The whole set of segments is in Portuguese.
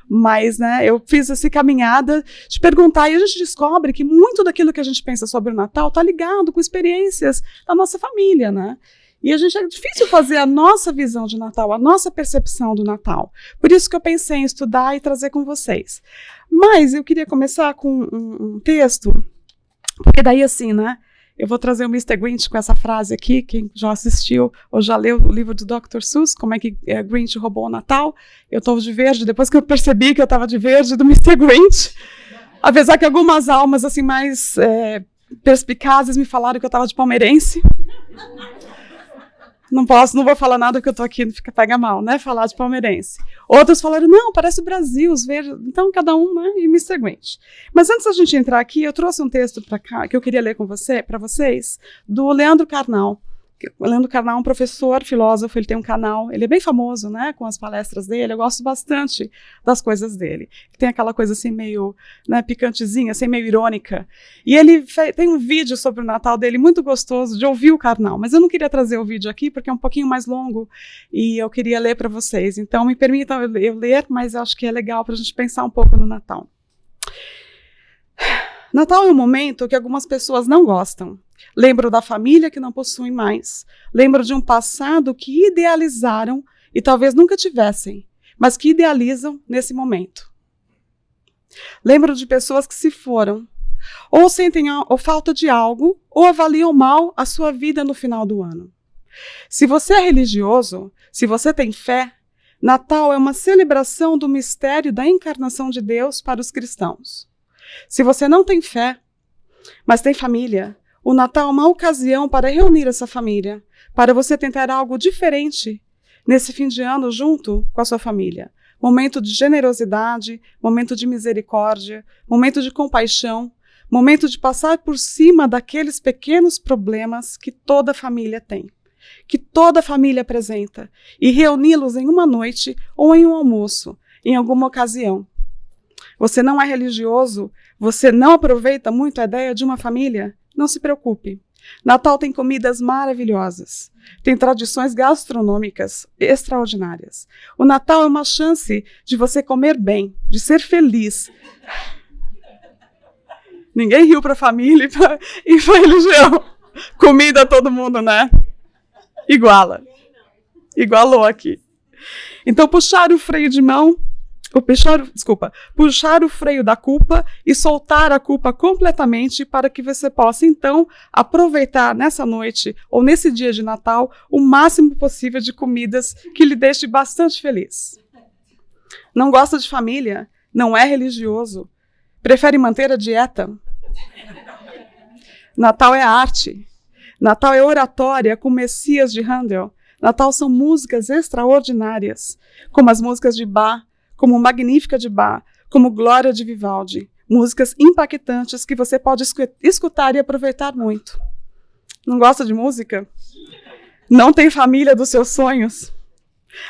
Mas, né, eu fiz essa caminhada de perguntar, e a gente descobre que muito daquilo que a gente pensa sobre o Natal está ligado com experiências da nossa família, né? E é difícil fazer a nossa visão de Natal, a nossa percepção do Natal. Por isso que eu pensei em estudar e trazer com vocês. Mas eu queria começar com um texto, porque daí assim, né? Eu vou trazer o Mr. Grinch com essa frase aqui, quem já assistiu ou já leu o livro do Dr. Seuss, como é que Grinch roubou o Natal. Eu estou de verde, depois que eu percebi que eu estava de verde do Mr. Grinch, apesar que algumas almas assim mais perspicazes me falaram que eu estava de palmeirense. Não vou falar nada que eu estou aqui, não pega mal, né? Falar de palmeirense. Outros falaram, não, parece o Brasil, os verdes. Então, cada um, né? E Mr. Grinch. Mas antes da gente entrar aqui, eu trouxe um texto para cá, que eu queria ler para vocês, do Leandro Carnal. O Leandro Carnal é um professor, filósofo, ele tem um canal, ele é bem famoso, né, com as palestras dele, eu gosto bastante das coisas dele. Tem aquela coisa assim meio, né, picantezinha, assim meio irônica. E ele tem um vídeo sobre o Natal dele muito gostoso de ouvir o Carnal, mas eu não queria trazer o vídeo aqui porque é um pouquinho mais longo e eu queria ler para vocês. Então me permitam eu ler, mas eu acho que é legal para a gente pensar um pouco no Natal. Natal é um momento que algumas pessoas não gostam. Lembram da família que não possuem mais. Lembram de um passado que idealizaram e talvez nunca tivessem, mas que idealizam nesse momento. Lembram de pessoas que se foram, ou sentem falta de algo, ou avaliam mal a sua vida no final do ano. Se você é religioso, se você tem fé, Natal é uma celebração do mistério da encarnação de Deus para os cristãos. Se você não tem fé, mas tem família, o Natal é uma ocasião para reunir essa família, para você tentar algo diferente nesse fim de ano junto com a sua família. Momento de generosidade, momento de misericórdia, momento de compaixão, momento de passar por cima daqueles pequenos problemas que toda família tem, que toda família apresenta, e reuni-los em uma noite ou em um almoço, em alguma ocasião. Você não é religioso? Você não aproveita muito a ideia de uma família? Não se preocupe. Natal tem comidas maravilhosas. Tem tradições gastronômicas extraordinárias. O Natal é uma chance de você comer bem, de ser feliz. Ninguém riu para a família e para a religião. Comida todo mundo, né? Igualou aqui. Então, puxar o freio de mão, puxar o freio da culpa e soltar a culpa completamente para que você possa, então, aproveitar nessa noite ou nesse dia de Natal o máximo possível de comidas que lhe deixe bastante feliz. Não gosta de família? Não é religioso? Prefere manter a dieta? Natal é arte. Natal é oratória com Messias de Handel. Natal são músicas extraordinárias, como as músicas de Bach, como Magnífica de Bach, como Glória de Vivaldi. Músicas impactantes que você pode escutar e aproveitar muito. Não gosta de música? Não tem família dos seus sonhos?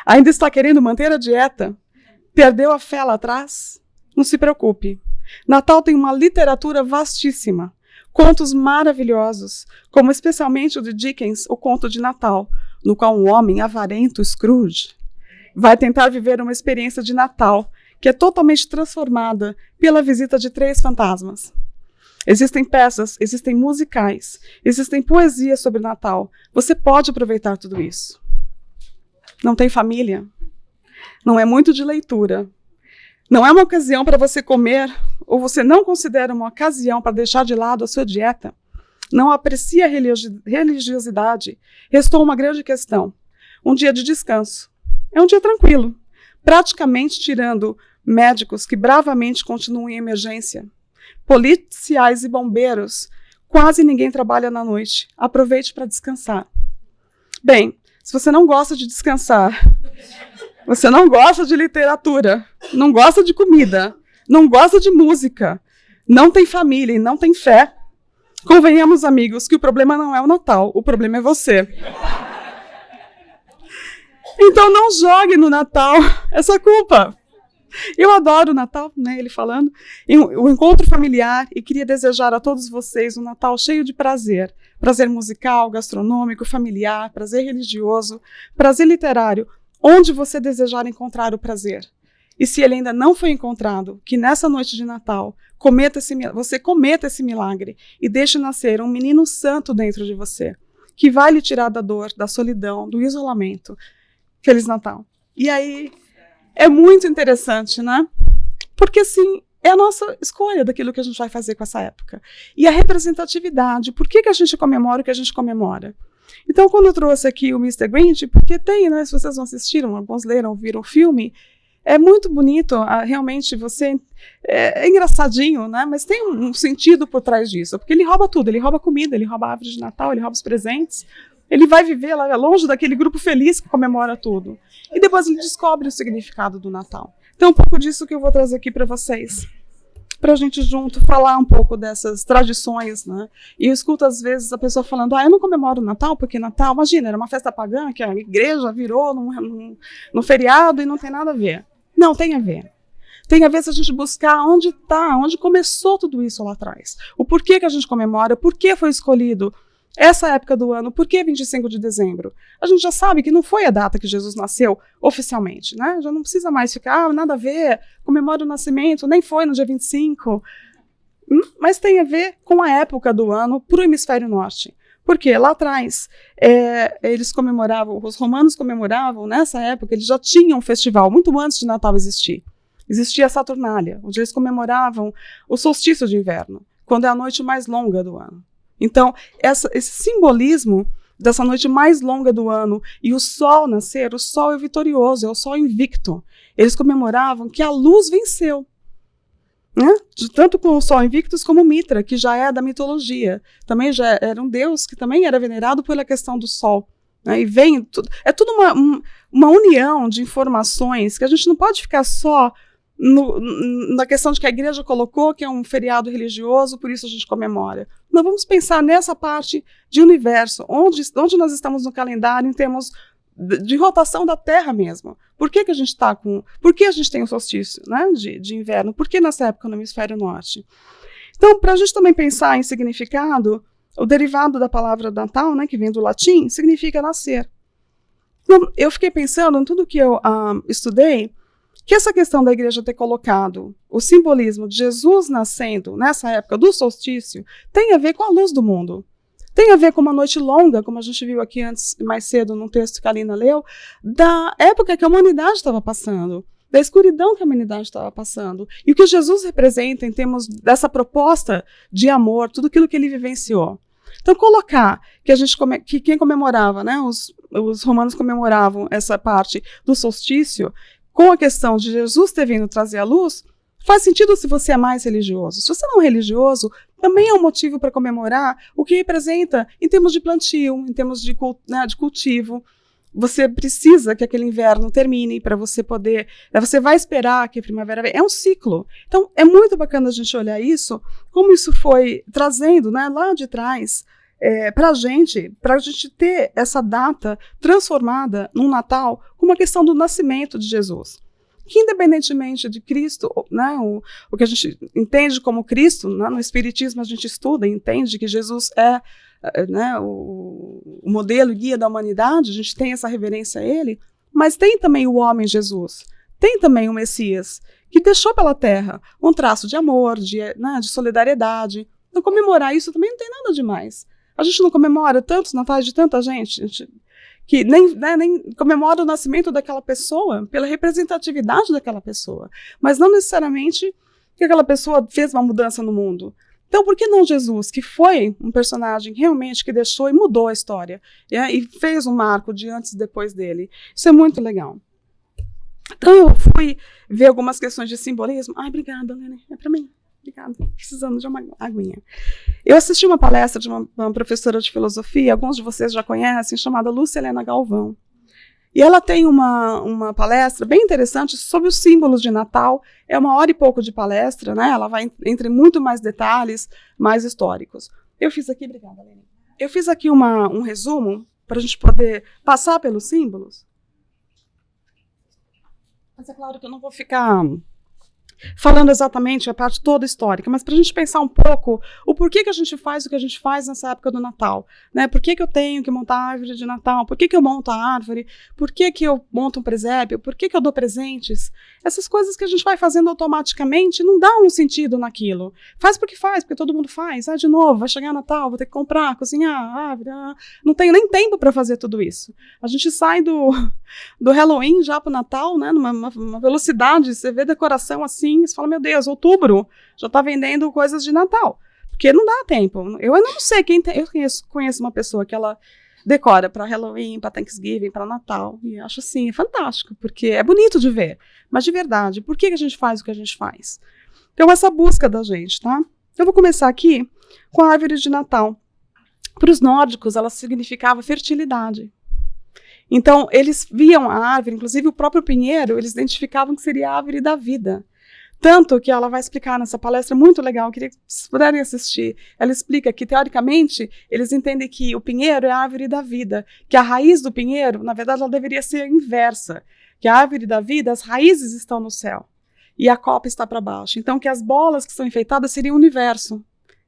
Ainda está querendo manter a dieta? Perdeu a fé lá atrás? Não se preocupe. Natal tem uma literatura vastíssima. Contos maravilhosos, como especialmente o de Dickens, O Conto de Natal, no qual um homem avarento, Scrooge, vai tentar viver uma experiência de Natal que é totalmente transformada pela visita de 3 fantasmas. Existem peças, existem musicais, existem poesias sobre Natal. Você pode aproveitar tudo isso. Não tem família? Não é muito de leitura. Não é uma ocasião para você comer, ou você não considera uma ocasião para deixar de lado a sua dieta. Não aprecia a religiosidade. Restou uma grande questão. Um dia de descanso. É um dia tranquilo, praticamente tirando médicos que bravamente continuam em emergência. Policiais e bombeiros, quase ninguém trabalha na noite. Aproveite para descansar. Bem, se você não gosta de descansar, você não gosta de literatura, não gosta de comida, não gosta de música, não tem família e não tem fé, convenhamos, amigos, que o problema não é o Natal, o problema é você. Então não jogue no Natal essa culpa. Eu adoro o Natal, né, ele falando, o encontro familiar, e queria desejar a todos vocês um Natal cheio de prazer. Prazer musical, gastronômico, familiar, prazer religioso, prazer literário, onde você desejar encontrar o prazer. E se ele ainda não foi encontrado, que nessa noite de Natal você cometa esse milagre e deixe nascer um menino santo dentro de você, que vai lhe tirar da dor, da solidão, do isolamento. Feliz Natal. E aí, é muito interessante, né? Porque, assim, é a nossa escolha daquilo que a gente vai fazer com essa época. E a representatividade, por que a gente comemora o que a gente comemora? Então, quando eu trouxe aqui o Mr. Grinch, porque tem, né, se vocês não assistiram, alguns leram, viram o filme, é muito bonito, realmente, é engraçadinho, né, mas tem um sentido por trás disso, porque ele rouba tudo, ele rouba comida, ele rouba a árvore de Natal, ele rouba os presentes, ele vai viver lá longe daquele grupo feliz que comemora tudo. E depois ele descobre o significado do Natal. Então, é um pouco disso que eu vou trazer aqui para vocês, para a gente junto falar um pouco dessas tradições, né? E eu escuto às vezes a pessoa falando, eu não comemoro o Natal, porque Natal, imagina, era uma festa pagã que a igreja virou num feriado e não tem nada a ver. Não, tem a ver. Tem a ver se a gente buscar onde começou tudo isso lá atrás. O porquê que a gente comemora, por que foi escolhido essa época do ano, por que 25 de dezembro? A gente já sabe que não foi a data que Jesus nasceu oficialmente, né? Já não precisa mais ficar, nada a ver, comemora o nascimento, nem foi no dia 25. Mas tem a ver com a época do ano para o hemisfério norte. Porque lá atrás, eles comemoravam, os romanos comemoravam, nessa época, eles já tinham um festival, muito antes de Natal existir. Existia a Saturnália, onde eles comemoravam o solstício de inverno, quando é a noite mais longa do ano. Então, esse simbolismo dessa noite mais longa do ano e o sol nascer, o sol é vitorioso, é o sol invicto. Eles comemoravam que a luz venceu. Né? Tanto com o sol invictus como Mitra, que já é da mitologia. Também já era um deus que também era venerado pela questão do sol. Né? E vem, é tudo uma união de informações que a gente não pode ficar só na questão de que a igreja colocou que é um feriado religioso, por isso a gente comemora. Nós vamos pensar nessa parte de universo, onde nós estamos no calendário em termos de rotação da Terra mesmo. Por que a gente está por que a gente tem o solstício, né, de inverno? Por que nessa época no hemisfério norte? Então, para a gente também pensar em significado, o derivado da palavra Natal, né, que vem do latim, significa nascer. Então, eu fiquei pensando em tudo que eu estudei, que essa questão da igreja ter colocado o simbolismo de Jesus nascendo nessa época do solstício tem a ver com a luz do mundo. Tem a ver com uma noite longa, como a gente viu aqui antes, mais cedo, num texto que a Alina leu, da época que a humanidade estava passando, da escuridão que a humanidade estava passando. E o que Jesus representa em termos dessa proposta de amor, tudo aquilo que ele vivenciou. Então, colocar que quem comemorava, né, os romanos comemoravam essa parte do solstício, com a questão de Jesus ter vindo trazer a luz, faz sentido se você é mais religioso. Se você não é religioso, também é um motivo para comemorar o que representa em termos de plantio, em termos de cultivo. Você precisa que aquele inverno termine para você poder... Você vai esperar que a primavera venha. É um ciclo. Então, é muito bacana a gente olhar isso, como isso foi trazendo, né, lá de trás, para a gente ter essa data transformada num Natal com uma questão do nascimento de Jesus. Que independentemente de Cristo, né, o que a gente entende como Cristo, né, no Espiritismo a gente estuda e entende que Jesus é, né, o modelo e guia da humanidade, a gente tem essa reverência a ele, mas tem também o homem Jesus, tem também o Messias, que deixou pela terra um traço de amor, de solidariedade. Então comemorar isso também não tem nada demais. A gente não comemora tantos natais de tanta gente que nem comemora o nascimento daquela pessoa pela representatividade daquela pessoa, mas não necessariamente que aquela pessoa fez uma mudança no mundo. Então, por que não Jesus, que foi um personagem realmente que deixou e mudou a história, e fez um marco de antes e depois dele? Isso é muito legal. Então, eu fui ver algumas questões de simbolismo. Ai, obrigada, Lene, é para mim. Obrigada, precisando de uma aguinha. Eu assisti uma palestra de uma professora de filosofia, alguns de vocês já conhecem, chamada Lúcia Helena Galvão. E ela tem uma palestra bem interessante sobre os símbolos de Natal. É 1 hora e pouco de palestra, né? Ela vai entre muito mais detalhes, mais históricos. Eu fiz aqui, obrigada, Lene. Eu fiz aqui um resumo para a gente poder passar pelos símbolos. Mas é claro que eu não vou ficar falando exatamente a parte toda histórica, mas para a gente pensar um pouco o porquê que a gente faz o que a gente faz nessa época do Natal, né? Por que eu tenho que montar a árvore de Natal? Por que eu monto a árvore? Por que eu monto um presépio? Por que eu dou presentes? Essas coisas que a gente vai fazendo automaticamente não dá um sentido naquilo. Faz, porque todo mundo faz. De novo, vai chegar Natal, vou ter que comprar, cozinhar, árvore. Não tenho nem tempo para fazer tudo isso. A gente sai do Halloween já para o Natal, né? Numa velocidade, você vê decoração assim, você fala, meu Deus, outubro já está vendendo coisas de Natal, porque não dá tempo. Eu ainda não sei eu conheço uma pessoa que ela decora para Halloween, para Thanksgiving, para Natal, e acho assim, fantástico, porque é bonito de ver, mas de verdade, por que a gente faz o que a gente faz? Então, essa busca da gente, tá? Eu vou começar aqui com a árvore de Natal. Para os nórdicos, ela significava fertilidade. Então, eles viam a árvore, inclusive o próprio pinheiro, eles identificavam que seria a árvore da vida. Tanto que ela vai explicar nessa palestra muito legal, queria que vocês puderem assistir. Ela explica que, teoricamente, eles entendem que o pinheiro é a árvore da vida, que a raiz do pinheiro, na verdade, ela deveria ser inversa, que a árvore da vida, as raízes estão no céu, e a copa está para baixo. Então, que as bolas que são enfeitadas seriam o universo.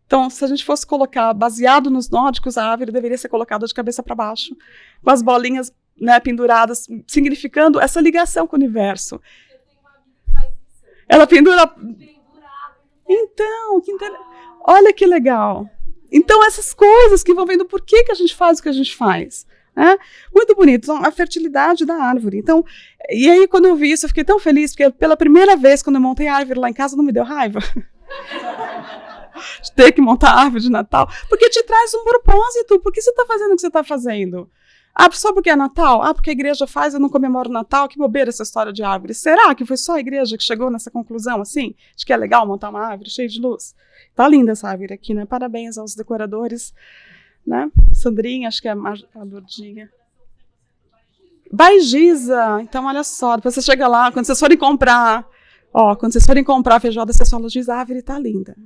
Então, se a gente fosse colocar, baseado nos nórdicos, a árvore deveria ser colocada de cabeça para baixo, com as bolinhas, né, penduradas, significando essa ligação com o universo. Ela pendura... Então, olha que legal. Então, essas coisas que vão vendo por que a gente faz o que a gente faz. Né? Muito bonito, então, a fertilidade da árvore. Então, e aí, quando eu vi isso, eu fiquei tão feliz, porque pela primeira vez, quando eu montei a árvore lá em casa, não me deu raiva. De ter que montar a árvore de Natal, porque te traz um propósito. Por que você está fazendo o que você está fazendo? Só porque é Natal? Porque a igreja faz, eu não comemoro o Natal? Que bobeira essa história de árvore. Será que foi só a igreja que chegou nessa conclusão, assim? De que é legal montar uma árvore cheia de luz? Tá linda essa árvore aqui, né? Parabéns aos decoradores, né? Sandrinha, acho que é a Lourdinha. Baigisa! Então, olha só, depois você chega lá, quando vocês forem comprar, a feijoada, você só diz, a árvore tá linda.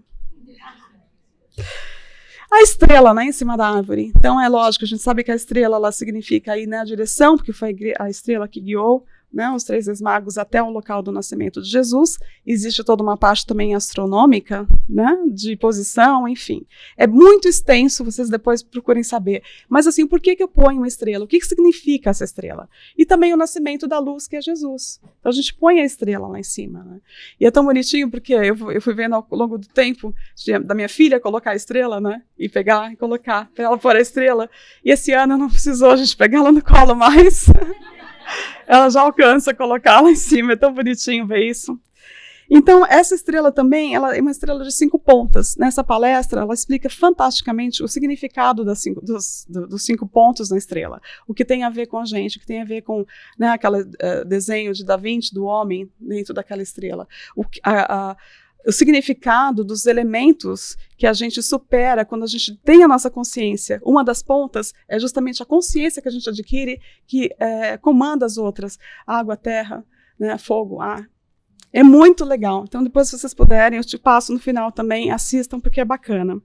A estrela, né, em cima da árvore. Então, é lógico, a gente sabe que a estrela ela significa aí, né, a direção, porque foi a estrela que guiou, né, os 3 magos até o local do nascimento de Jesus. Existe toda uma parte também astronômica, né, de posição, enfim. É muito extenso, vocês depois procurem saber. Mas, assim, por que eu ponho uma estrela? O que significa essa estrela? E também o nascimento da luz, que é Jesus. Então, a gente põe a estrela lá em cima. Né? E é tão bonitinho, porque eu fui vendo ao longo do tempo da minha filha colocar a estrela, né, e pegar e colocar, para ela pôr a estrela. E esse ano não precisou a gente pegar ela no colo mais. Ela já alcança colocar lá em cima, é tão bonitinho ver isso. Então, essa estrela também, ela é uma estrela de 5 pontas. Nessa palestra, ela explica fantasticamente o significado dos 5 pontos na estrela. O que tem a ver com a gente, o que tem a ver com, né, aquele desenho de Da Vinci do homem dentro daquela estrela. O significado dos elementos que a gente supera quando a gente tem a nossa consciência. Uma das pontas é justamente a consciência que a gente adquire que comanda as outras. Água, terra, né, fogo, ar. É muito legal. Então, depois, se vocês puderem, eu te passo no final também, assistam, porque é bacana.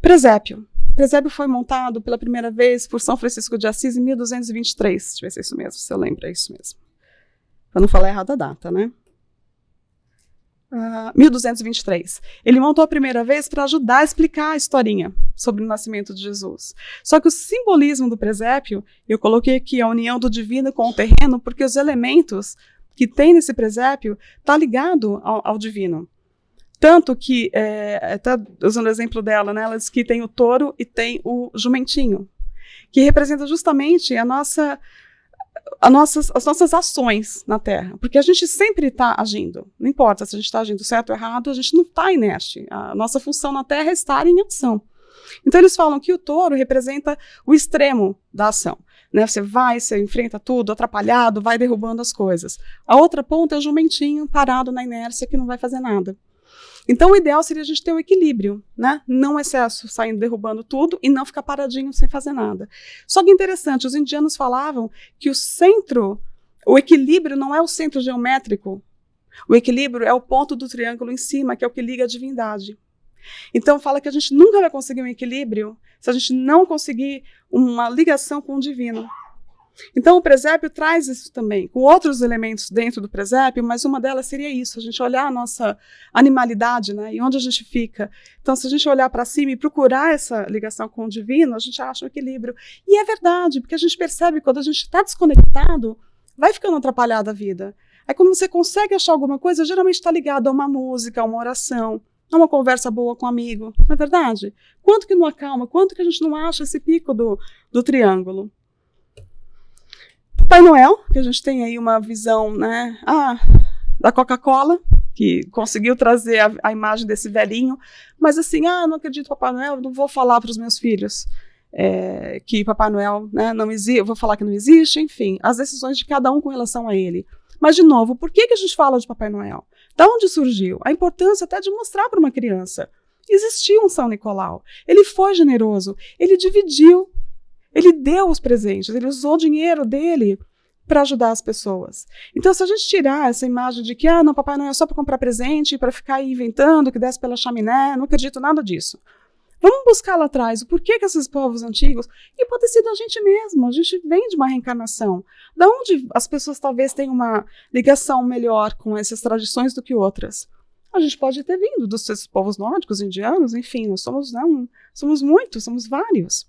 Presépio. O presépio foi montado pela primeira vez por São Francisco de Assis em 1223. Deixa eu ver se é isso mesmo, se eu lembro, é isso mesmo. Para não falar errado a data, né? 1223. Ele montou a primeira vez para ajudar a explicar a historinha sobre o nascimento de Jesus. Só que o simbolismo do presépio, eu coloquei aqui a união do divino com o terreno, porque os elementos que tem nesse presépio está ligado ao divino. Tanto que, tá usando o exemplo dela, né, ela diz que tem o touro e tem o jumentinho, que representa justamente as nossas ações na Terra, porque a gente sempre está agindo, não importa se a gente está agindo certo ou errado, a gente não está inerte, a nossa função na Terra é estar em ação. Então eles falam que o touro representa o extremo da ação, né? Você enfrenta tudo, atrapalhado, vai derrubando as coisas. A outra ponta é o jumentinho parado na inércia que não vai fazer nada. Então, o ideal seria a gente ter um equilíbrio, né? Não excesso, saindo derrubando tudo e não ficar paradinho sem fazer nada. Só que interessante, os indianos falavam que o equilíbrio não é o centro geométrico. O equilíbrio é o ponto do triângulo em cima, que é o que liga a divindade. Então, fala que a gente nunca vai conseguir um equilíbrio se a gente não conseguir uma ligação com o divino. Então, o presépio traz isso também, com outros elementos dentro do presépio, mas uma delas seria isso, a gente olhar a nossa animalidade, né, e onde a gente fica. Então, se a gente olhar para cima e procurar essa ligação com o divino, a gente acha um equilíbrio. E é verdade, porque a gente percebe quando a gente está desconectado, vai ficando atrapalhada a vida. Aí, quando você consegue achar alguma coisa, geralmente está ligado a uma música, a uma oração, a uma conversa boa com um amigo, não é verdade? Quanto que não acalma, quanto que a gente não acha esse pico do triângulo? Papai Noel, que a gente tem aí uma visão, né, da Coca-Cola, que conseguiu trazer a imagem desse velhinho, mas assim, não acredito em Papai Noel, não vou falar para os meus filhos que Papai Noel, né, não existe, eu vou falar que não existe, enfim, as decisões de cada um com relação a ele. Mas, de novo, por que a gente fala de Papai Noel? Da onde surgiu? A importância até de mostrar para uma criança. Existiu um São Nicolau, ele foi generoso, ele dividiu, ele deu os presentes, ele usou o dinheiro dele para ajudar as pessoas. Então, se a gente tirar essa imagem de que não, Papai Noel é só para comprar presente, para ficar aí inventando que desce pela chaminé, não acredito nada disso. Vamos buscar lá atrás o porquê que esses povos antigos, e pode ter sido a gente mesmo, a gente vem de uma reencarnação. Da onde as pessoas talvez tenham uma ligação melhor com essas tradições do que outras? A gente pode ter vindo dos povos nórdicos, indianos, enfim, nós somos, somos muitos, somos vários.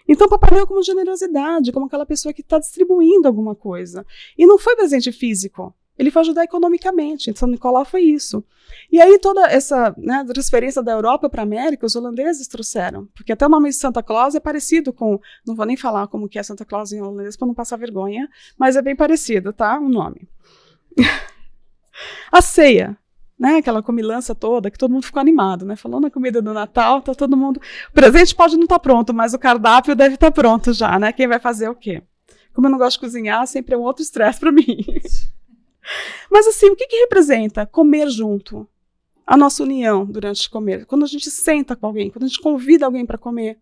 Então, Papai Noel como generosidade, como aquela pessoa que está distribuindo alguma coisa. E não foi presente físico, ele foi ajudar economicamente. São Nicolau foi isso. E aí toda essa transferência da Europa para a América, os holandeses trouxeram. Porque até o nome de Santa Claus é parecido com... Não vou nem falar como que é Santa Claus em holandês para não passar vergonha, mas é bem parecido, tá? O nome. A ceia. Aquela comilança toda, que todo mundo ficou animado, falando na comida do Natal, tá todo mundo... O presente pode não estar pronto, mas o cardápio deve estar pronto já, Quem vai fazer o quê? Como eu não gosto de cozinhar, sempre é um outro estresse para mim. Mas assim, o que representa comer junto? A nossa união durante comer. Quando a gente senta com alguém, quando a gente convida alguém para comer.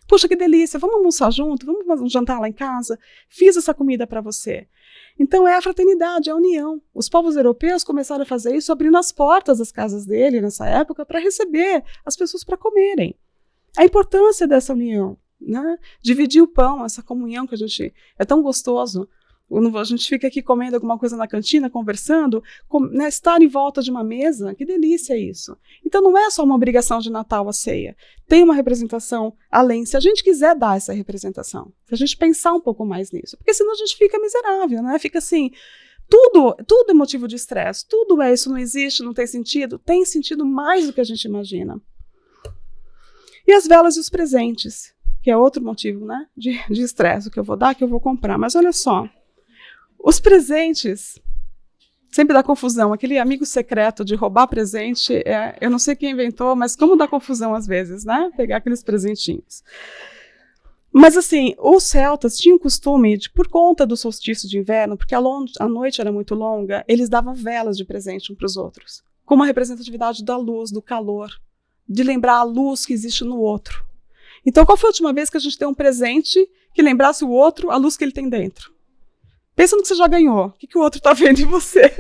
Puxa, que delícia, vamos almoçar junto? Vamos jantar lá em casa? Fiz essa comida para você. Então é a fraternidade, é a união. Os povos europeus começaram a fazer isso abrindo as portas das casas dele nessa época para receber as pessoas para comerem. A importância dessa união, dividir o pão, essa comunhão que a gente... É tão gostoso. A gente fica aqui comendo alguma coisa na cantina, conversando, estar em volta de uma mesa, que delícia isso. Então não é só uma obrigação de Natal a ceia, tem uma representação além, se a gente quiser dar essa representação, se a gente pensar um pouco mais nisso, porque senão a gente fica miserável, fica assim, tudo é motivo de estresse, tudo isso não existe, não tem sentido mais do que a gente imagina. E as velas e os presentes, que é outro motivo de estresse, o que eu vou dar, que eu vou comprar, mas olha só, os presentes, sempre dá confusão, aquele amigo secreto de roubar presente, eu não sei quem inventou, mas como dá confusão às vezes, pegar aqueles presentinhos. Mas assim, os celtas tinham o costume, por conta do solstício de inverno, porque a noite era muito longa, eles davam velas de presente uns para os outros, com uma representatividade da luz, do calor, de lembrar a luz que existe no outro. Então, qual foi a última vez que a gente deu um presente que lembrasse o outro, a luz que ele tem dentro? Pensa no que você já ganhou. O que o outro está vendo em você?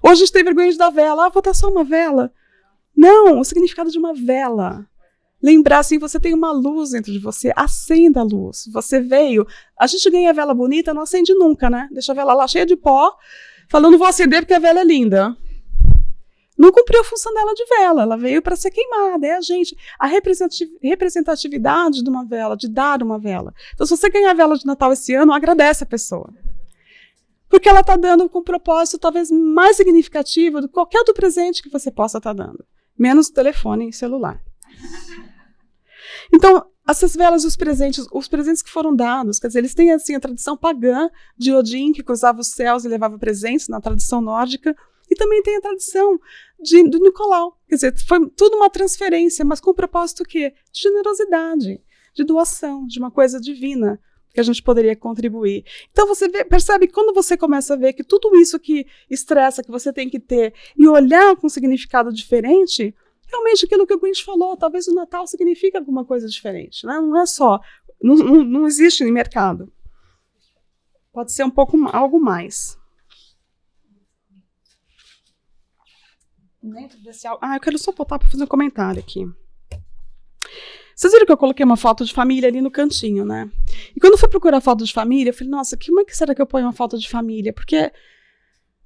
Hoje a gente tem vergonha de dar vela. Vou dar só uma vela. Não, o significado de uma vela. Lembrar assim, você tem uma luz dentro de você. Acenda a luz. Você veio. A gente ganha a vela bonita, não acende nunca, Deixa a vela lá cheia de pó, falando vou acender porque a vela é linda. Não cumpriu a função dela de vela, ela veio para ser queimada, a representatividade de uma vela, de dar uma vela. Então, se você ganhar a vela de Natal esse ano, agradece a pessoa. Porque ela está dando com um propósito talvez mais significativo do que qualquer outro presente que você possa estar dando, menos o telefone e celular. Então, essas velas e os presentes que foram dados, quer dizer, eles têm assim a tradição pagã de Odin, que cruzava os céus e levava presentes na tradição nórdica, e também tem a tradição do Nicolau. Quer dizer, foi tudo uma transferência, mas com o propósito o quê? De generosidade, de doação, de uma coisa divina que a gente poderia contribuir. Então você percebe que quando você começa a ver que tudo isso que estressa, que você tem que ter, e olhar com um significado diferente, realmente aquilo que o Grinch falou, talvez o Natal signifique alguma coisa diferente. Não é só, não existe em mercado. Pode ser algo mais. Dentro desse eu quero só botar para fazer um comentário aqui. Vocês viram que eu coloquei uma foto de família ali no cantinho, E quando eu fui procurar foto de família, eu falei, nossa, como é que será que eu ponho uma foto de família? Porque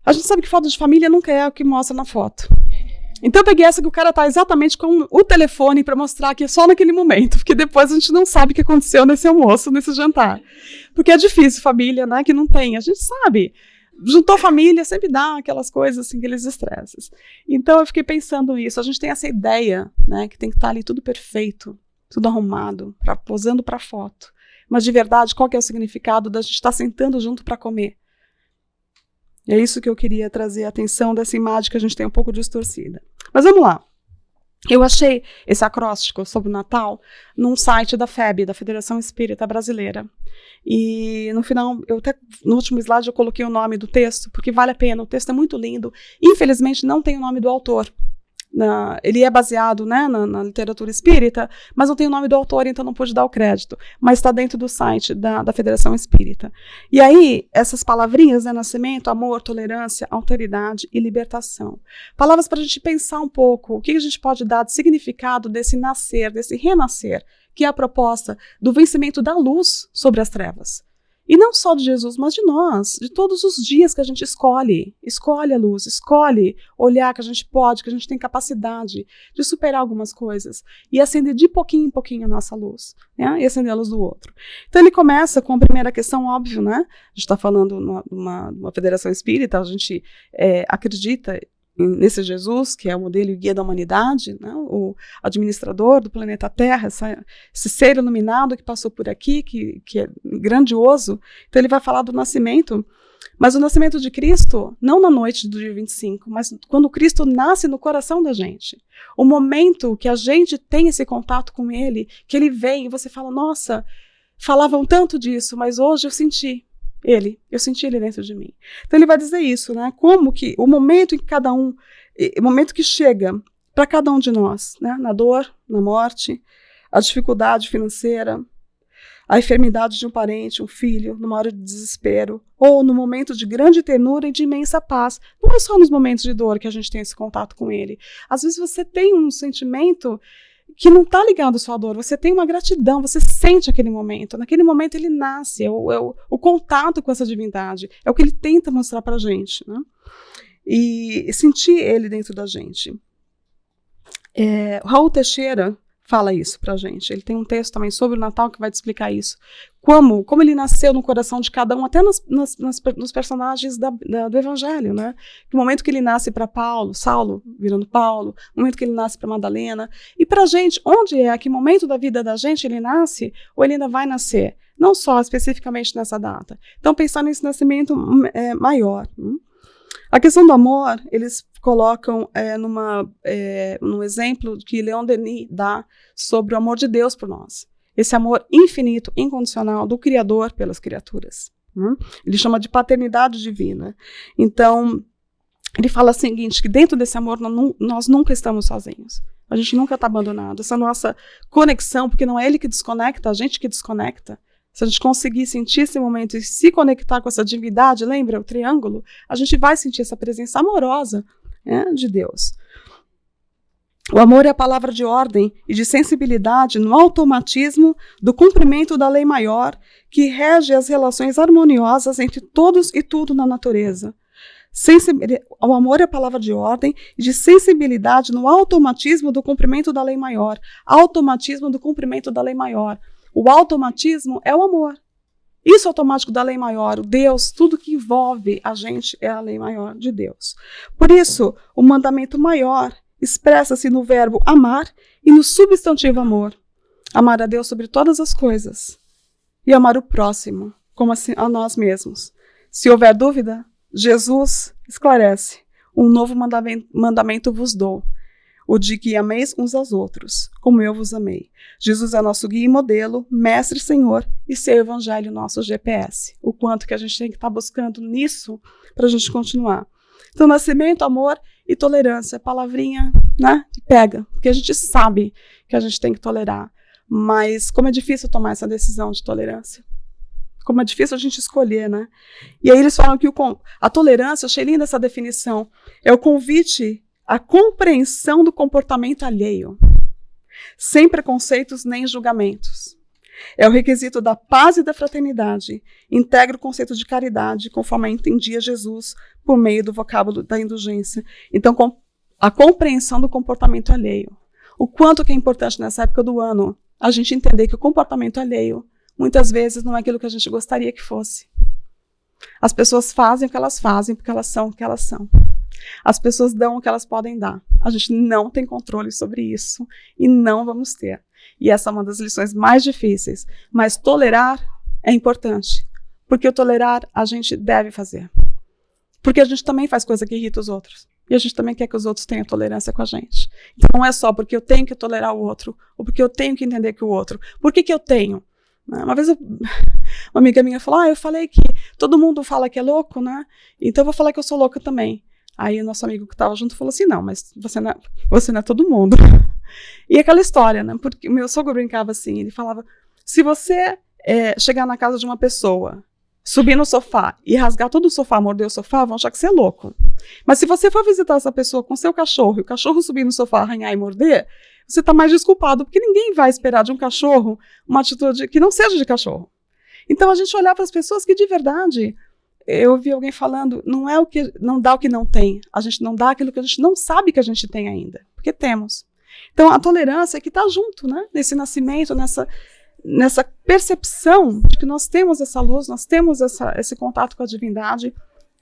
a gente sabe que foto de família nunca é o que mostra na foto. Então eu peguei essa que o cara tá exatamente com o telefone para mostrar que é só naquele momento, porque depois a gente não sabe o que aconteceu nesse almoço, nesse jantar. Porque é difícil, família, né, que não tem, a gente sabe. Juntou família, sempre dá aquelas coisas, assim, aqueles estresses. Então eu fiquei pensando nisso, a gente tem essa ideia, né, que tem que estar ali tudo perfeito, tudo arrumado, posando para foto. Mas de verdade, qual que é o significado da gente estar sentando junto para comer? É isso que eu queria trazer a atenção dessa imagem que a gente tem um pouco distorcida. Mas vamos lá. Eu achei esse acróstico sobre o Natal num site da FEB, da Federação Espírita Brasileira. E no final, no último slide eu coloquei o nome do texto, porque vale a pena, o texto é muito lindo. Infelizmente não tem o nome do autor. Ele é baseado, né, na literatura espírita, mas não tem o nome do autor, então não pude dar o crédito. Mas está dentro do site da Federação Espírita. E aí, essas palavrinhas, né, nascimento, amor, tolerância, alteridade e libertação. Palavras para a gente pensar um pouco, o que a gente pode dar de significado desse nascer, desse renascer, que é a proposta do vencimento da luz sobre as trevas. E não só de Jesus, mas de nós, de todos os dias que a gente escolhe a luz, escolhe olhar que a gente pode, que a gente tem capacidade de superar algumas coisas e acender de pouquinho em pouquinho a nossa luz, né? E acender a luz do outro. Então ele começa com a primeira questão, óbvio, né? A gente está falando numa federação espírita, a gente acredita nesse Jesus, que é o modelo e guia da humanidade, né? O administrador do planeta Terra, esse ser iluminado que passou por aqui, que é grandioso. Então ele vai falar do nascimento, mas o nascimento de Cristo, não na noite do dia 25, mas quando Cristo nasce no coração da gente. O momento que a gente tem esse contato com ele, que ele vem e você fala, nossa, falavam tanto disso, mas hoje eu senti ele dentro de mim. Então ele vai dizer isso, né? Como que o momento em que o momento que chega para cada um de nós, né? Na dor, na morte, a dificuldade financeira, a enfermidade de um parente, um filho, numa hora de desespero, ou no momento de grande ternura e de imensa paz. Não é só nos momentos de dor que a gente tem esse contato com ele. Às vezes você tem um sentimento que não está ligado à sua dor, você tem uma gratidão, você sente aquele momento, naquele momento ele nasce, o contato com essa divindade, é o que ele tenta mostrar para a gente, né? E sentir ele dentro da gente. O Raul Teixeira fala isso pra gente, ele tem um texto também sobre o Natal que vai te explicar isso, como ele nasceu no coração de cada um, até nos personagens do Evangelho, né? No momento que ele nasce para Saulo virando Paulo, no momento que ele nasce para Madalena, e pra gente, onde que momento da vida da gente ele nasce, ou ele ainda vai nascer, não só especificamente nessa data. Então pensar nesse nascimento maior. A questão do amor, eles colocam num exemplo que Leon Denis dá sobre o amor de Deus por nós. Esse amor infinito, incondicional do Criador pelas criaturas. Ele chama de paternidade divina. Então, ele fala o seguinte, que dentro desse amor nós nunca estamos sozinhos. A gente nunca está abandonado. Essa nossa conexão, porque não é ele que desconecta, a gente que desconecta. Se a gente conseguir sentir esse momento e se conectar com essa divindade, lembra o triângulo? A gente vai sentir essa presença amorosa, né, de Deus. O amor é a palavra de ordem e de sensibilidade no automatismo do cumprimento da lei maior que rege as relações harmoniosas entre todos e tudo na natureza. O amor é a palavra de ordem e de sensibilidade no automatismo do cumprimento da lei maior. Automatismo do cumprimento da lei maior. O automatismo é o amor. Isso é automático da lei maior, o Deus, tudo que envolve a gente é a lei maior de Deus. Por isso, o mandamento maior expressa-se no verbo amar e no substantivo amor. Amar a Deus sobre todas as coisas e amar o próximo, como a nós mesmos. Se houver dúvida, Jesus esclarece. Um novo mandamento vos dou. O de que ameis uns aos outros, como eu vos amei. Jesus é nosso guia e modelo, mestre e senhor, e seu evangelho nosso GPS. O quanto que a gente tem que estar buscando nisso para a gente continuar. Então, nascimento, amor e tolerância, palavrinha, né, que pega, porque a gente sabe que a gente tem que tolerar, mas como é difícil tomar essa decisão de tolerância. Como é difícil a gente escolher, né? E aí eles falam que a tolerância, eu achei linda essa definição, é o convite à compreensão do comportamento alheio, sem preconceitos nem julgamentos. É o requisito da paz e da fraternidade. Integra o conceito de caridade, conforme entendia Jesus, por meio do vocábulo da indulgência. Então, a compreensão do comportamento alheio. O quanto que é importante nessa época do ano a gente entender que o comportamento alheio, muitas vezes, não é aquilo que a gente gostaria que fosse. As pessoas fazem o que elas fazem porque elas são o que elas são. As pessoas dão o que elas podem dar. A gente não tem controle sobre isso e não vamos ter. E essa é uma das lições mais difíceis. Mas tolerar é importante. Porque o tolerar a gente deve fazer. Porque a gente também faz coisa que irrita os outros. E a gente também quer que os outros tenham tolerância com a gente. Então não é só porque eu tenho que tolerar o outro, ou porque eu tenho que entender que o outro. Por que que eu tenho? Uma vez uma amiga minha falou, eu falei que todo mundo fala que é louco, né? Então eu vou falar que eu sou louca também. Aí o nosso amigo que estava junto falou assim, não, mas você não é todo mundo. E aquela história, né? Porque o meu sogro brincava assim, ele falava, se você chegar na casa de uma pessoa, subir no sofá e rasgar todo o sofá, morder o sofá, vão achar que você é louco. Mas se você for visitar essa pessoa com seu cachorro, e o cachorro subir no sofá, arranhar e morder, você está mais desculpado, porque ninguém vai esperar de um cachorro uma atitude que não seja de cachorro. Então a gente olhar para as pessoas que de verdade, eu ouvi alguém falando, não dá o que não tem, a gente não dá aquilo que a gente não sabe que a gente tem ainda, porque temos. Então a tolerância é que está junto, né? Nesse nascimento, nessa percepção de que nós temos essa luz, nós temos esse contato com a divindade,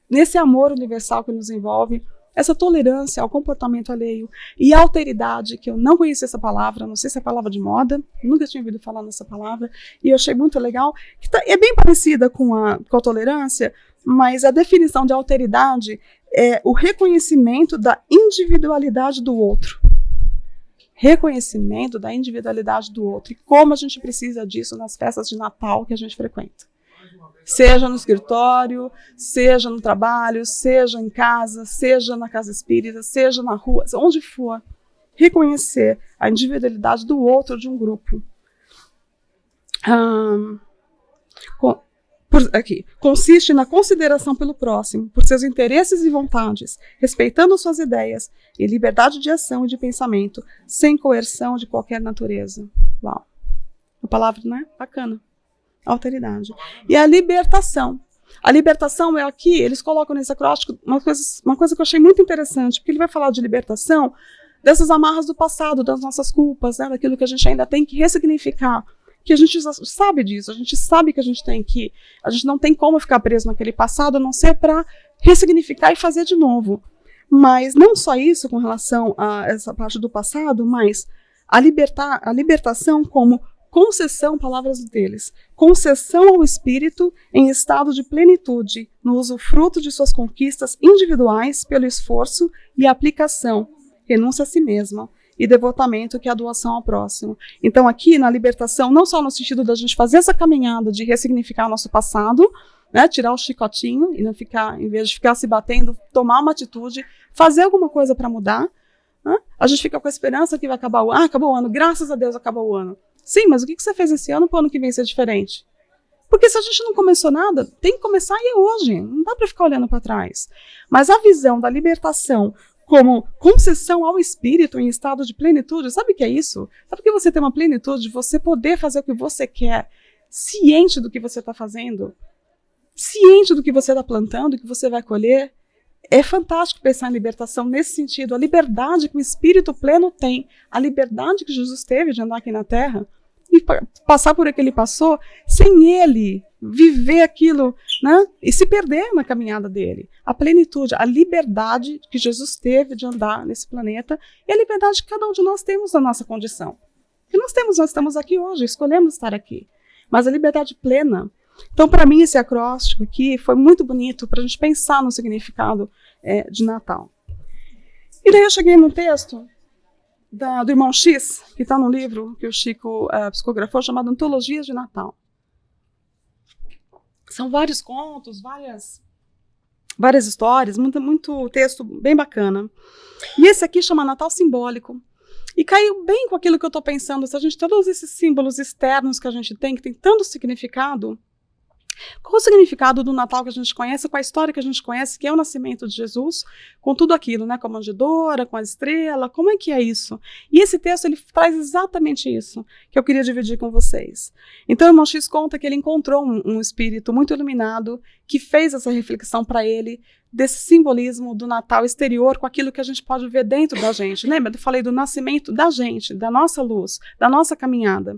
nesse amor universal que nos envolve, essa tolerância ao comportamento alheio e a alteridade, que eu não conhecia essa palavra, não sei se é palavra de moda, nunca tinha ouvido falar nessa palavra, e eu achei muito legal, que é bem parecida com a tolerância, mas a definição de alteridade é o reconhecimento da individualidade do outro. Reconhecimento da individualidade do outro e como a gente precisa disso nas festas de Natal que a gente frequenta. Seja no escritório, seja no trabalho, seja em casa, seja na casa espírita, seja na rua, onde for. Reconhecer a individualidade do outro de um grupo. Consiste na consideração pelo próximo, por seus interesses e vontades, respeitando suas ideias e liberdade de ação e de pensamento, sem coerção de qualquer natureza. Uau! Uma palavra, né? Bacana. Alteridade. E a libertação. A libertação é aqui, eles colocam nesse acróstico uma coisa que eu achei muito interessante, porque ele vai falar de libertação dessas amarras do passado, das nossas culpas, né? Daquilo que a gente ainda tem que ressignificar. Que a gente sabe disso, a gente sabe que a gente não tem como ficar preso naquele passado, a não ser para ressignificar e fazer de novo. Mas não só isso com relação a essa parte do passado, mas a libertação como concessão, palavras deles, concessão ao espírito em estado de plenitude, no usufruto de suas conquistas individuais pelo esforço e aplicação, renúncia a si mesma, e devotamento, que é a doação ao próximo. Então aqui na libertação, não só no sentido da gente fazer essa caminhada de ressignificar o nosso passado, né, tirar o chicotinho e não ficar, em vez de ficar se batendo, tomar uma atitude, fazer alguma coisa para mudar, né? A gente fica com a esperança que vai acabar o ano, acabou o ano, graças a Deus acabou o ano. Sim, mas o que você fez esse ano para o ano que vem ser diferente? Porque se a gente não começou nada, tem que começar e é hoje, não dá para ficar olhando para trás. Mas a visão da libertação como concessão ao espírito em estado de plenitude, sabe o que é isso? Sabe que você tem uma plenitude de você poder fazer o que você quer, ciente do que você está fazendo, ciente do que você está plantando, do que você vai colher? É fantástico pensar em libertação nesse sentido, a liberdade que o espírito pleno tem, a liberdade que Jesus teve de andar aqui na Terra e passar por o que ele passou, sem ele viver aquilo, né, e se perder na caminhada dele. A plenitude, a liberdade que Jesus teve de andar nesse planeta e a liberdade que cada um de nós temos na nossa condição. Que nós estamos aqui hoje, escolhemos estar aqui. Mas a liberdade plena. Então, para mim, esse acróstico aqui foi muito bonito para a gente pensar no significado de Natal. E daí eu cheguei no texto do irmão X, que está no livro que o Chico psicografou, chamado Antologias de Natal. São vários contos, várias histórias, muito texto bem bacana. E esse aqui chama Natal Simbólico. E caiu bem com aquilo que eu estou pensando, se a gente todos esses símbolos externos que a gente tem, que tem tanto significado, Qual o significado do Natal que a gente conhece, com a história que a gente conhece, que é o nascimento de Jesus, com tudo aquilo, né? Com a manjedoura, com a estrela, como é que é isso? E esse texto, ele traz exatamente isso, que eu queria dividir com vocês. Então, o irmão X conta que ele encontrou um espírito muito iluminado, que fez essa reflexão para ele, desse simbolismo do Natal exterior com aquilo que a gente pode ver dentro da gente. Lembra? Eu falei do nascimento da gente, da nossa luz, da nossa caminhada.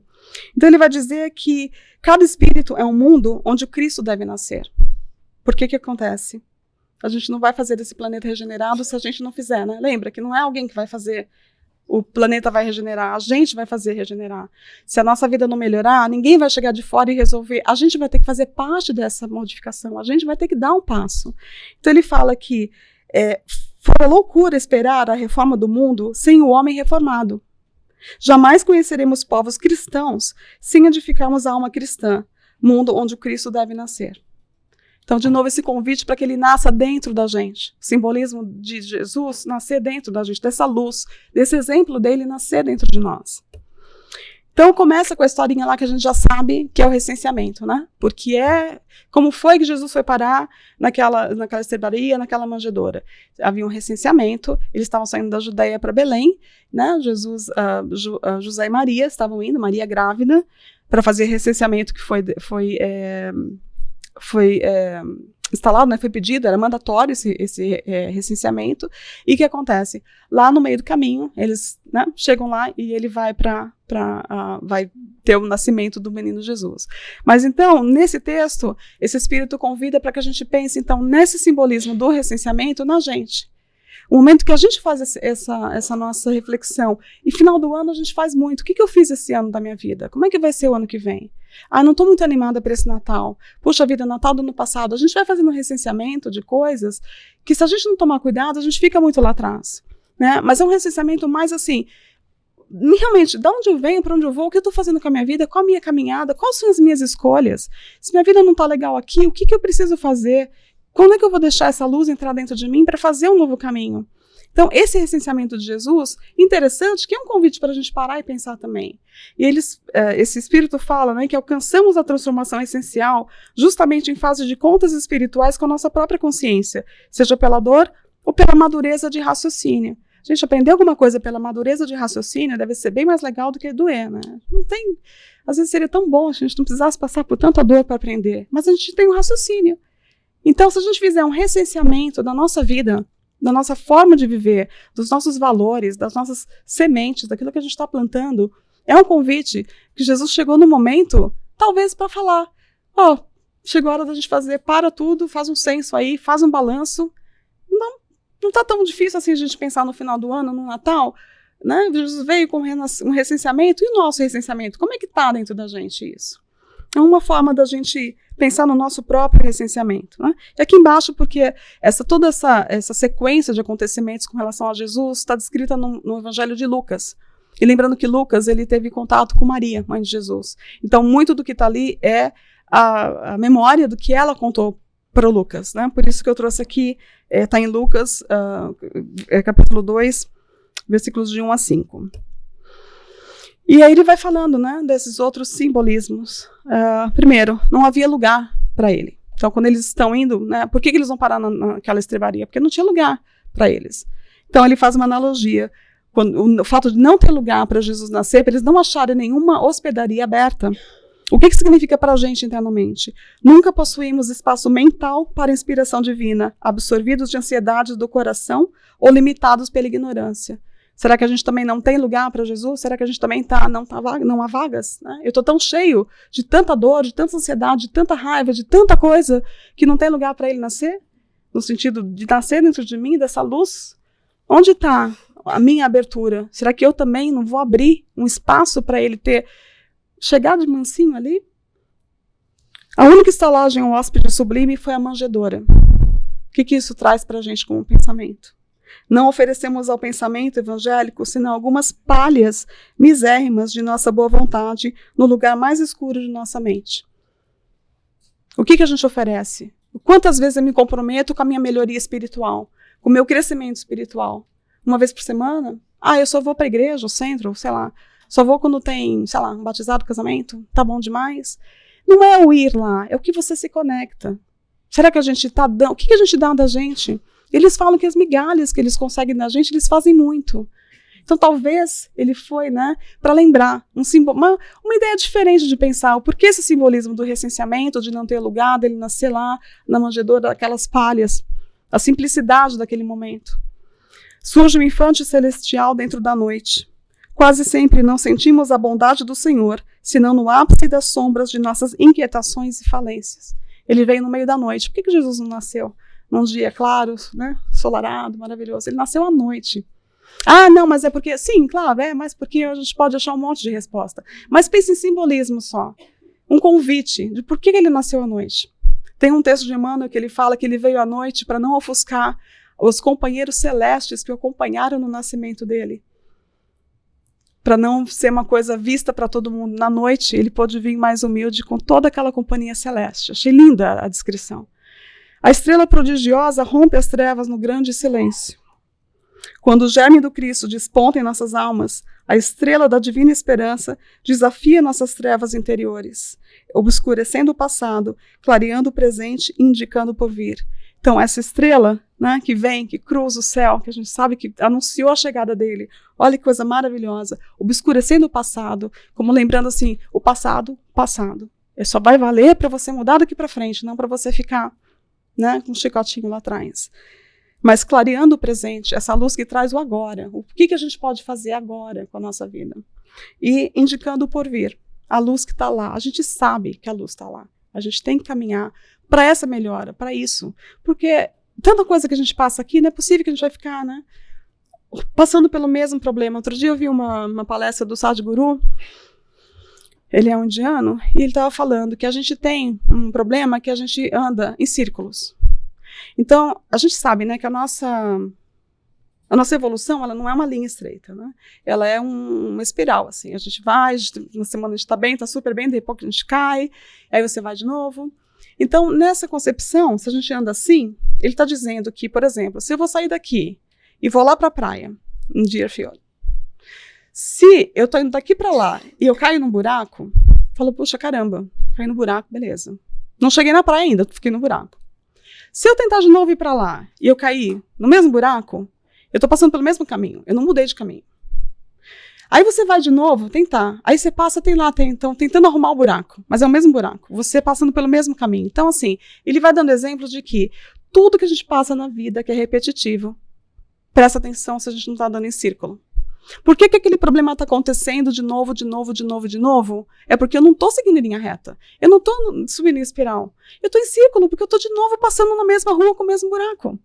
Então ele vai dizer que cada espírito é um mundo onde o Cristo deve nascer. Por que acontece? A gente não vai fazer desse planeta regenerado se a gente não fizer, né? Lembra que não é alguém que vai fazer, o planeta vai regenerar, a gente vai fazer regenerar. Se a nossa vida não melhorar, ninguém vai chegar de fora e resolver. A gente vai ter que fazer parte dessa modificação, a gente vai ter que dar um passo. Então ele fala que fora loucura esperar a reforma do mundo sem o homem reformado. Jamais conheceremos povos cristãos sem edificarmos a alma cristã, mundo onde o Cristo deve nascer. Então, de novo, esse convite para que ele nasça dentro da gente. O simbolismo de Jesus nascer dentro da gente, dessa luz, desse exemplo dele nascer dentro de nós. Então, começa com a historinha lá que a gente já sabe, que é o recenseamento, né? Porque como foi que Jesus foi parar naquela estrebaria, naquela manjedoura. Havia um recenseamento, eles estavam saindo da Judéia para Belém, né? José e Maria estavam indo, Maria grávida, para fazer recenseamento que foi instalado, né, foi pedido, era mandatório esse recenseamento. E o que acontece? Lá no meio do caminho, eles, né, chegam lá e ele vai vai ter o nascimento do menino Jesus. Mas então, nesse texto, esse Espírito convida para que a gente pense, então, nesse simbolismo do recenseamento na gente. O momento que a gente faz essa nossa reflexão, e final do ano a gente faz muito. O que eu fiz esse ano da minha vida? Como é que vai ser o ano que vem? Não estou muito animada para esse Natal. Puxa vida, Natal do ano passado. A gente vai fazendo um recenseamento de coisas que, se a gente não tomar cuidado, a gente fica muito lá atrás, né? Mas é um recenseamento mais assim, realmente, de onde eu venho, para onde eu vou, o que eu estou fazendo com a minha vida, qual a minha caminhada, quais são as minhas escolhas? Se minha vida não está legal aqui, o que eu preciso fazer? Quando é que eu vou deixar essa luz entrar dentro de mim para fazer um novo caminho? Então, esse recenseamento de Jesus, interessante, que é um convite para a gente parar e pensar também. E esse Espírito fala, né, que alcançamos a transformação essencial justamente em fase de contas espirituais com a nossa própria consciência, seja pela dor ou pela madureza de raciocínio. A gente aprender alguma coisa pela madureza de raciocínio deve ser bem mais legal do que doer, né? Às vezes seria tão bom se a gente não precisasse passar por tanta dor para aprender, mas a gente tem um raciocínio. Então, se a gente fizer um recenseamento da nossa vida, da nossa forma de viver, dos nossos valores, das nossas sementes, daquilo que a gente está plantando, é um convite que Jesus chegou no momento, talvez para falar, chegou a hora da gente fazer, para tudo, faz um censo aí, faz um balanço. Não está tão difícil assim a gente pensar no final do ano, no Natal, né? Jesus veio com um recenseamento, e o nosso recenseamento? Como é que está dentro da gente isso? É uma forma da gente pensar no nosso próprio recenseamento, né? E aqui embaixo, porque toda essa sequência de acontecimentos com relação a Jesus está descrita no Evangelho de Lucas. E lembrando que Lucas, ele teve contato com Maria, mãe de Jesus. Então, muito do que está ali é a memória do que ela contou para o Lucas, né? Por isso que eu trouxe aqui, está em Lucas, capítulo 2, versículos de 1 a 5. E aí ele vai falando, né, desses outros simbolismos. Primeiro, não havia lugar para ele. Então, quando eles estão indo, né, por que eles vão parar naquela estrebaria? Porque não tinha lugar para eles. Então, ele faz uma analogia. O fato de não ter lugar para Jesus nascer, para eles não acharem nenhuma hospedaria aberta. O que significa para a gente internamente? Nunca possuímos espaço mental para inspiração divina, absorvidos de ansiedades do coração ou limitados pela ignorância. Será que a gente também não tem lugar para Jesus? Será que a gente também não há vagas? Né? Eu estou tão cheio de tanta dor, de tanta ansiedade, de tanta raiva, de tanta coisa, que não tem lugar para ele nascer? No sentido de nascer dentro de mim, dessa luz? Onde está a minha abertura? Será que eu também não vou abrir um espaço para ele chegar de mansinho ali? A única estalagem, um hóspede sublime, foi a manjedoura. O que isso traz para a gente como pensamento? Não oferecemos ao pensamento evangélico senão algumas palhas misérrimas de nossa boa vontade no lugar mais escuro de nossa mente. O que a gente oferece? Quantas vezes eu me comprometo com a minha melhoria espiritual, com o meu crescimento espiritual? Uma vez por semana? Eu só vou para a igreja, ao centro, sei lá. Só vou quando tem, sei lá, um batizado, casamento? Tá bom demais? Não é o ir lá, é o que você se conecta. Será que a gente está dando... O que a gente dá da gente? Eles falam que as migalhas que eles conseguem da gente, eles fazem muito. Então, talvez ele foi, para lembrar uma ideia diferente de pensar o porquê esse simbolismo do recenseamento, de não ter lugar, dele nascer lá na manjedoura, aquelas palhas, a simplicidade daquele momento. Surge o infante celestial dentro da noite. Quase sempre não sentimos a bondade do Senhor, senão no ápice das sombras de nossas inquietações e falências. Ele veio no meio da noite. Por que Jesus não nasceu num dia claro, ensolarado, maravilhoso? Ele nasceu à noite. Ah, não, mas é porque... Sim, claro, mas porque a gente pode achar um monte de resposta. Mas pense em simbolismo só. Um convite de por que ele nasceu à noite. Tem um texto de Emmanuel que ele fala que ele veio à noite para não ofuscar os companheiros celestes que o acompanharam no nascimento dele. Para não ser uma coisa vista para todo mundo. Na noite, ele pôde vir mais humilde com toda aquela companhia celeste. Achei linda a descrição. A estrela prodigiosa rompe as trevas no grande silêncio. Quando o germe do Cristo desponta em nossas almas, a estrela da divina esperança desafia nossas trevas interiores, obscurecendo o passado, clareando o presente e indicando o porvir. Então, essa estrela, que vem, que cruza o céu, que a gente sabe que anunciou a chegada dele, olha que coisa maravilhosa, obscurecendo o passado, como lembrando assim, o passado. Só vai valer para você mudar daqui para frente, não para você ficar com um chicotinho lá atrás. Mas clareando o presente, essa luz que traz o agora. O que a gente pode fazer agora com a nossa vida? E indicando o porvir, a luz que está lá. A gente sabe que a luz está lá. A gente tem que caminhar para essa melhora, para isso. Porque tanta coisa que a gente passa aqui, não é possível que a gente vai ficar passando pelo mesmo problema. Outro dia eu vi uma palestra do Sadhguru, ele é um indiano, e ele estava falando que a gente tem um problema que a gente anda em círculos. Então, a gente sabe que a nossa evolução, ela não é uma linha estreita, Ela é uma espiral, assim. A gente vai, na semana a gente está bem, está super bem, daí a pouco a gente cai, aí você vai de novo. Então, nessa concepção, se a gente anda assim, ele está dizendo que, por exemplo, se eu vou sair daqui e vou lá para a praia, em Deerfield, se eu estou indo daqui para lá e eu caio num buraco, eu falo, puxa, caramba, caí no buraco, beleza. Não cheguei na praia ainda, fiquei no buraco. Se eu tentar de novo ir para lá e eu cair no mesmo buraco, eu estou passando pelo mesmo caminho, eu não mudei de caminho. Aí você vai de novo tentar, aí você passa, então, tentando arrumar o buraco, mas é o mesmo buraco, você passando pelo mesmo caminho. Então, assim, ele vai dando exemplos de que tudo que a gente passa na vida que é repetitivo, presta atenção se a gente não está dando em círculo. Por que aquele problema está acontecendo de novo? É porque eu não estou seguindo em linha reta. Eu não estou subindo em espiral. Eu estou em círculo porque eu estou de novo passando na mesma rua com o mesmo buraco.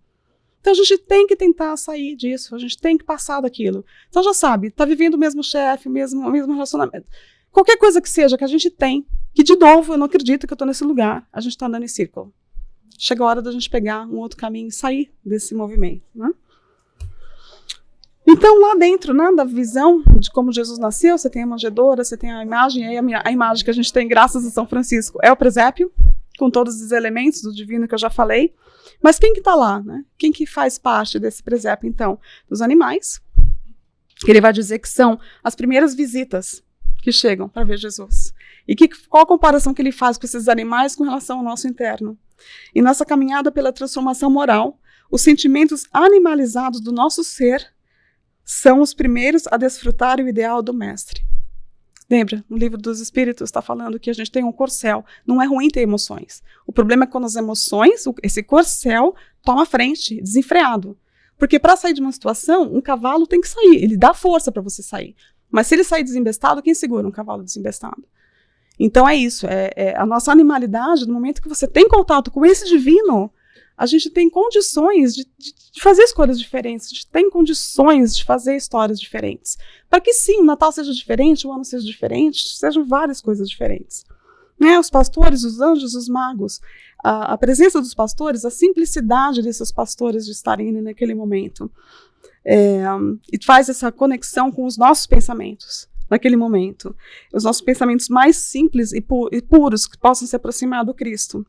Então a gente tem que tentar sair disso. A gente tem que passar daquilo. Então já sabe, está vivendo o mesmo chefe, o mesmo relacionamento. Qualquer coisa que seja que a gente tem, que de novo eu não acredito que eu estou nesse lugar, a gente está andando em círculo. Chega a hora da gente pegar um outro caminho e sair desse movimento, Então, lá dentro, da visão de como Jesus nasceu, você tem a manjedoura, você tem a imagem, e aí a imagem que a gente tem, graças a São Francisco, é o presépio, com todos os elementos do divino que eu já falei. Mas quem que está lá? Quem que faz parte desse presépio, então? Dos animais, que ele vai dizer que são as primeiras visitas que chegam para ver Jesus. E qual a comparação que ele faz com esses animais com relação ao nosso interno? E nossa caminhada pela transformação moral, os sentimentos animalizados do nosso ser são os primeiros a desfrutar o ideal do mestre. Lembra, no livro dos Espíritos está falando que a gente tem um corcel. Não é ruim ter emoções. O problema é quando as emoções, esse corcel, toma frente, desenfreado. Porque para sair de uma situação, um cavalo tem que sair. Ele dá força para você sair. Mas se ele sair desembestado, quem segura um cavalo desembestado? Então é isso. É a nossa animalidade, no momento que você tem contato com esse divino, a gente tem condições de fazer escolhas diferentes, a gente tem condições de fazer histórias diferentes. Para que sim, o Natal seja diferente, o ano seja diferente, sejam várias coisas diferentes. Os pastores, os anjos, os magos, a presença dos pastores, a simplicidade desses pastores de estarem naquele momento. E faz essa conexão com os nossos pensamentos naquele momento. Os nossos pensamentos mais simples e puros que possam se aproximar do Cristo.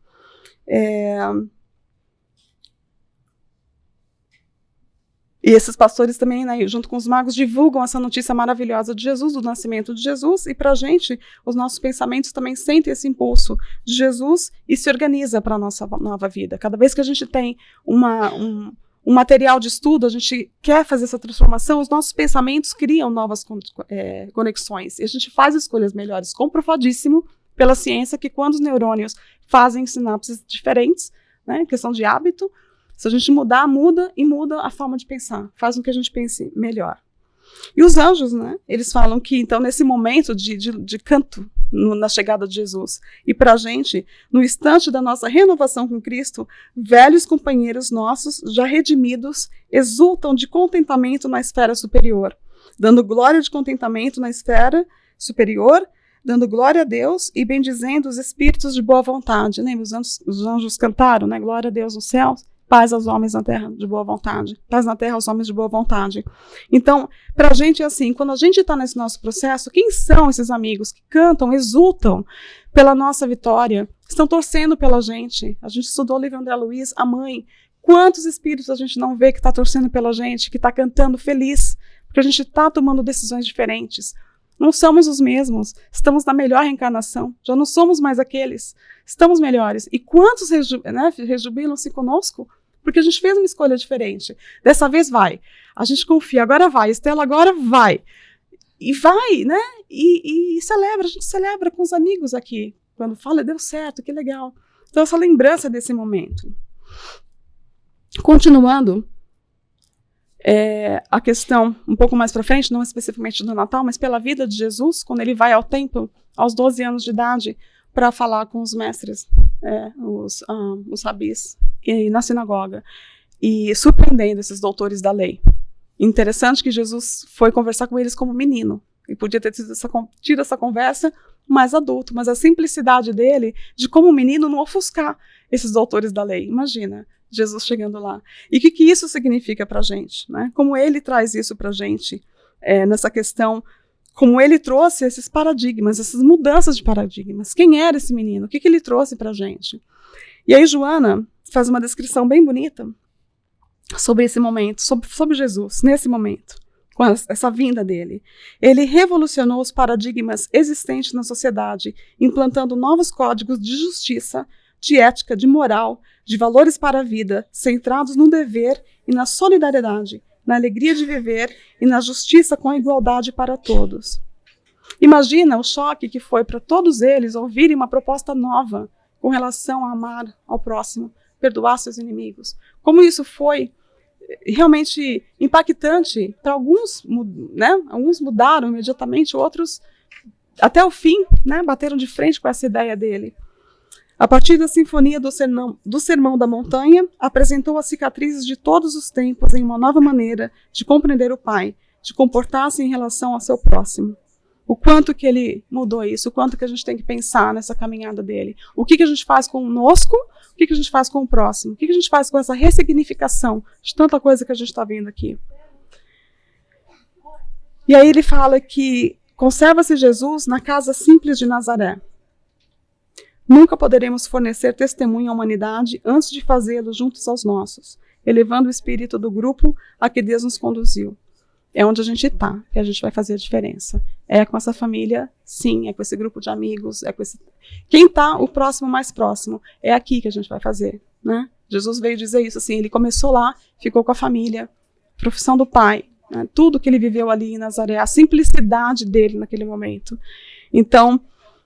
E esses pastores também, né, junto com os magos, divulgam essa notícia maravilhosa de Jesus, do nascimento de Jesus, e para a gente, os nossos pensamentos também sentem esse impulso de Jesus e se organiza para a nossa nova vida. Cada vez que a gente tem um material de estudo, a gente quer fazer essa transformação, os nossos pensamentos criam novas conexões, e a gente faz escolhas melhores, comprovadíssimo pela ciência que quando os neurônios fazem sinapses diferentes, né, questão de hábito, se a gente mudar, muda a forma de pensar, faz com que a gente pense melhor. E os anjos, né, eles falam que, então, nesse momento de canto, na chegada de Jesus, e para a gente, no instante da nossa renovação com Cristo, velhos companheiros nossos, já redimidos, exultam de contentamento na esfera superior, dando glória de contentamento na esfera superior, dando glória a Deus e bendizendo os espíritos de boa vontade. Lembra, os anjos cantaram, né? Glória a Deus nos céus, paz aos homens na terra de boa vontade. Paz na terra aos homens de boa vontade. Então, para a gente é assim, quando a gente está nesse nosso processo, quem são esses amigos que cantam, exultam pela nossa vitória, estão torcendo pela gente? A gente estudou o livro André Luiz, a mãe. Quantos espíritos a gente não vê que está torcendo pela gente, que está cantando feliz, porque a gente está tomando decisões diferentes. Não somos os mesmos, estamos na melhor reencarnação, já não somos mais aqueles, estamos melhores. E quantos rejubilam-se conosco? Porque a gente fez uma escolha diferente. Dessa vez vai. A gente confia, agora vai. Estela, agora vai. E vai, né? E celebra, a gente celebra com os amigos aqui. Quando fala, deu certo, que legal. Então, essa lembrança desse momento. Continuando, a questão um pouco mais para frente, não especificamente do Natal, mas pela vida de Jesus, quando ele vai ao templo, aos 12 anos de idade, para falar com os mestres, os rabis, e na sinagoga, e surpreendendo esses doutores da lei. Interessante que Jesus foi conversar com eles como menino, e podia ter tido essa conversa mais adulto, mas a simplicidade dele, de como menino não ofuscar esses doutores da lei. Imagina, Jesus chegando lá. E o que isso significa para a gente? Né? Como ele traz isso para a gente, nessa questão, como ele trouxe esses paradigmas, essas mudanças de paradigmas. Quem era esse menino? O que ele trouxe para a gente? E aí Joana faz uma descrição bem bonita sobre esse momento, sobre Jesus, nesse momento, com essa vinda dele. Ele revolucionou os paradigmas existentes na sociedade, implantando novos códigos de justiça, de ética, de moral, de valores para a vida, centrados no dever e na solidariedade, na alegria de viver e na justiça com a igualdade para todos. Imagina o choque que foi para todos eles ouvirem uma proposta nova com relação a amar ao próximo, perdoar seus inimigos. Como isso foi realmente impactante para alguns, né? Alguns mudaram imediatamente, outros até o fim, né? Bateram de frente com essa ideia dele. A partir da sinfonia do Sermão da Montanha, apresentou as cicatrizes de todos os tempos em uma nova maneira de compreender o Pai, de comportar-se em relação ao seu próximo. O quanto que ele mudou isso, o quanto que a gente tem que pensar nessa caminhada dele. O que a gente faz conosco, o que a gente faz com o próximo, o que a gente faz com essa ressignificação de tanta coisa que a gente está vendo aqui. E aí ele fala que conserva-se Jesus na casa simples de Nazaré. Nunca poderemos fornecer testemunho à humanidade antes de fazê-lo juntos aos nossos, elevando o espírito do grupo a que Deus nos conduziu. É onde a gente está, que a gente vai fazer a diferença. É com essa família, sim, é com esse grupo de amigos, é com esse... Quem está o próximo mais próximo, é aqui que a gente vai fazer, né? Jesus veio dizer isso, assim, ele começou lá, ficou com a família, profissão do pai, né? Tudo que ele viveu ali em Nazaré, a simplicidade dele naquele momento. Então,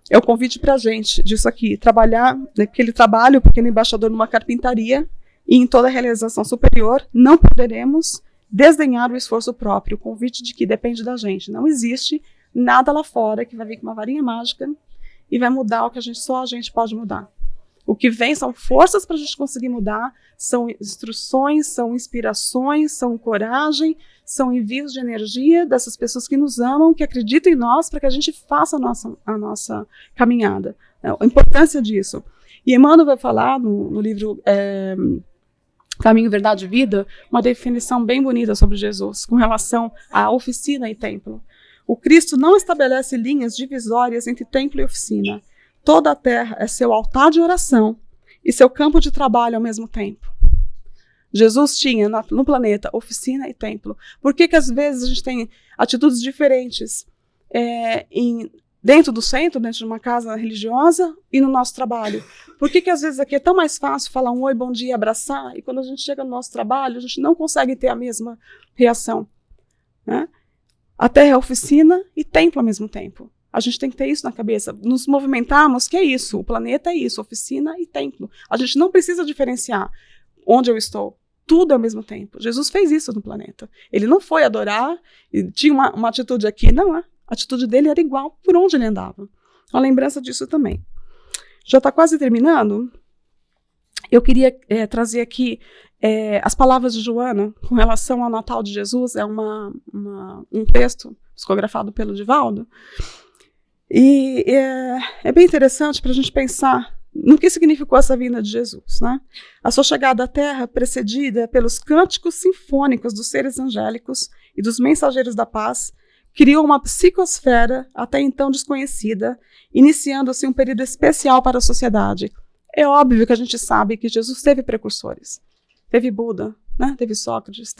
é o convite para a gente disso aqui, trabalhar, naquele trabalho, pequeno embaixador numa carpintaria, e em toda a realização superior, não poderemos desdenhar o esforço próprio, o convite de que depende da gente. Não existe nada lá fora que vai vir com uma varinha mágica e vai mudar o que só a gente pode mudar. O que vem são forças para a gente conseguir mudar, são instruções, são inspirações, são coragem, são envios de energia dessas pessoas que nos amam, que acreditam em nós para que a gente faça a nossa caminhada. A importância disso. E Emmanuel vai falar no livro Caminho, Verdade e Vida, uma definição bem bonita sobre Jesus, com relação à oficina e templo. O Cristo não estabelece linhas divisórias entre templo e oficina. Toda a terra é seu altar de oração e seu campo de trabalho ao mesmo tempo. Jesus tinha no planeta oficina e templo. Por que às vezes a gente tem atitudes diferentes dentro do centro, dentro de uma casa religiosa e no nosso trabalho? Por que às vezes aqui é tão mais fácil falar um oi, bom dia, abraçar, e quando a gente chega no nosso trabalho, a gente não consegue ter a mesma reação, né? A Terra é oficina e templo ao mesmo tempo. A gente tem que ter isso na cabeça. Nos movimentarmos, que é isso? O planeta é isso, oficina e templo. A gente não precisa diferenciar onde eu estou. Tudo ao mesmo tempo. Jesus fez isso no planeta. Ele não foi adorar e tinha uma atitude aqui. Não, a atitude dele era igual por onde ele andava. Uma lembrança disso também. Já está quase terminando. Eu queria trazer aqui as palavras de Joana com relação ao Natal de Jesus. É um texto psicografado pelo Divaldo. E é bem interessante para a gente pensar no que significou essa vinda de Jesus, né? A sua chegada à Terra, precedida pelos cânticos sinfônicos dos seres angélicos e dos mensageiros da paz, criou uma psicosfera até então desconhecida, iniciando-se um período especial para a sociedade. É óbvio que a gente sabe que Jesus teve precursores. Teve Buda, né? Teve Sócrates,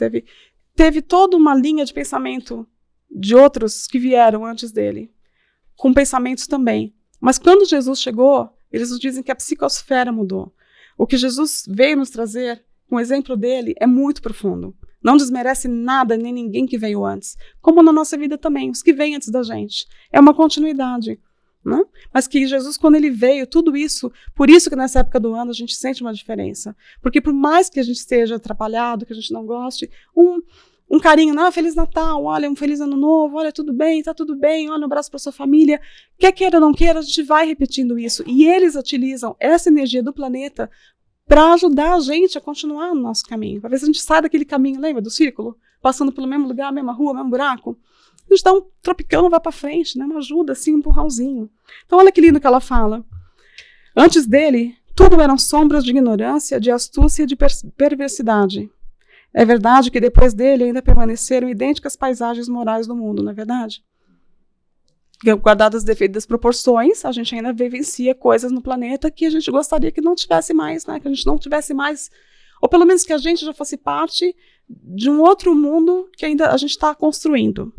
teve toda uma linha de pensamento de outros que vieram antes dele, com pensamentos também. Mas quando Jesus chegou, eles nos dizem que a psicosfera mudou. O que Jesus veio nos trazer, com o exemplo dele, é muito profundo. Não desmerece nada nem ninguém que veio antes. Como na nossa vida também, os que vêm antes da gente. É uma continuidade, né? Mas que Jesus, quando ele veio, tudo isso, por isso que nessa época do ano a gente sente uma diferença. Porque por mais que a gente esteja atrapalhado, que a gente não goste, um carinho, não, Feliz Natal, olha, um Feliz Ano Novo, olha, tudo bem, tá tudo bem, olha, um abraço para sua família. Quer queira ou não queira, a gente vai repetindo isso. E eles utilizam essa energia do planeta para ajudar a gente a continuar no nosso caminho. Para ver se a gente sai daquele caminho, lembra, do círculo? Passando pelo mesmo lugar, mesma rua, mesmo buraco. A gente dá um tropicão, vai para frente, né? Uma ajuda, assim, um empurrãozinho. Então, olha que lindo que ela fala. Antes dele, tudo eram sombras de ignorância, de astúcia e de perversidade. É verdade que depois dele ainda permaneceram idênticas paisagens morais do mundo, não é verdade? Guardadas as devidas proporções, a gente ainda vivencia coisas no planeta que a gente gostaria que não tivesse mais, né? Que a gente não tivesse mais, ou pelo menos que a gente já fosse parte de um outro mundo que ainda a gente está construindo.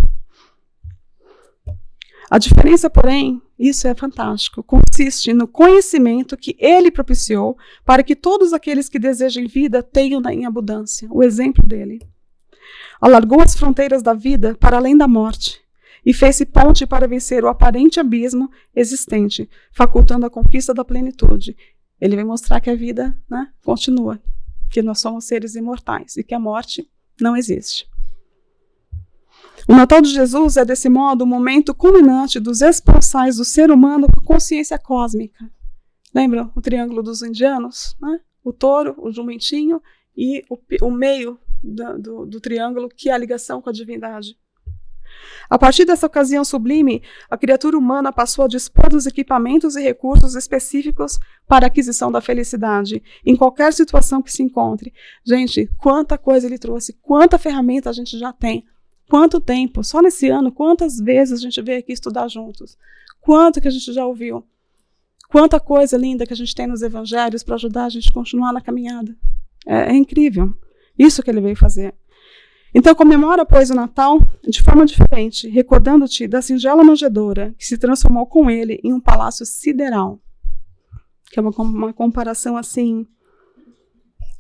A diferença, porém, isso é fantástico, consiste no conhecimento que ele propiciou para que todos aqueles que desejem vida tenham em abundância, o exemplo dele. Alargou as fronteiras da vida para além da morte e fez-se ponte para vencer o aparente abismo existente, facultando a conquista da plenitude. Ele vem mostrar que a vida, né, continua, que nós somos seres imortais e que a morte não existe. O Natal de Jesus é, desse modo, o momento culminante dos esponsais do ser humano com consciência cósmica. Lembram o triângulo dos indianos? Né? O touro, o jumentinho e o meio do triângulo, que é a ligação com a divindade. A partir dessa ocasião sublime, a criatura humana passou a dispor dos equipamentos e recursos específicos para a aquisição da felicidade, em qualquer situação que se encontre. Gente, quanta coisa ele trouxe, quanta ferramenta a gente já tem. Quanto tempo, só nesse ano, quantas vezes a gente veio aqui estudar juntos? Quanto que a gente já ouviu? Quanta coisa linda que a gente tem nos evangelhos para ajudar a gente a continuar na caminhada. É incrível. Isso que ele veio fazer. Então comemora, pois, o Natal de forma diferente, recordando-te da singela manjedoura que se transformou com ele em um palácio sideral. Que é uma comparação, assim,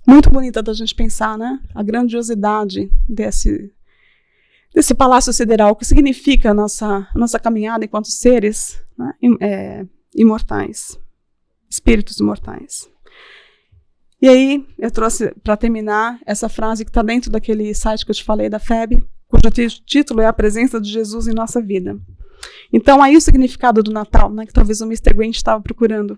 muito bonita da gente pensar, né? A grandiosidade desse palácio sideral, o que significa a nossa caminhada enquanto seres, né, imortais, espíritos imortais. E aí, eu trouxe para terminar essa frase que está dentro daquele site que eu te falei, da FEB, cujo título é A Presença de Jesus em Nossa Vida. Então, aí o significado do Natal, né, que talvez o Mr. Grant estava procurando.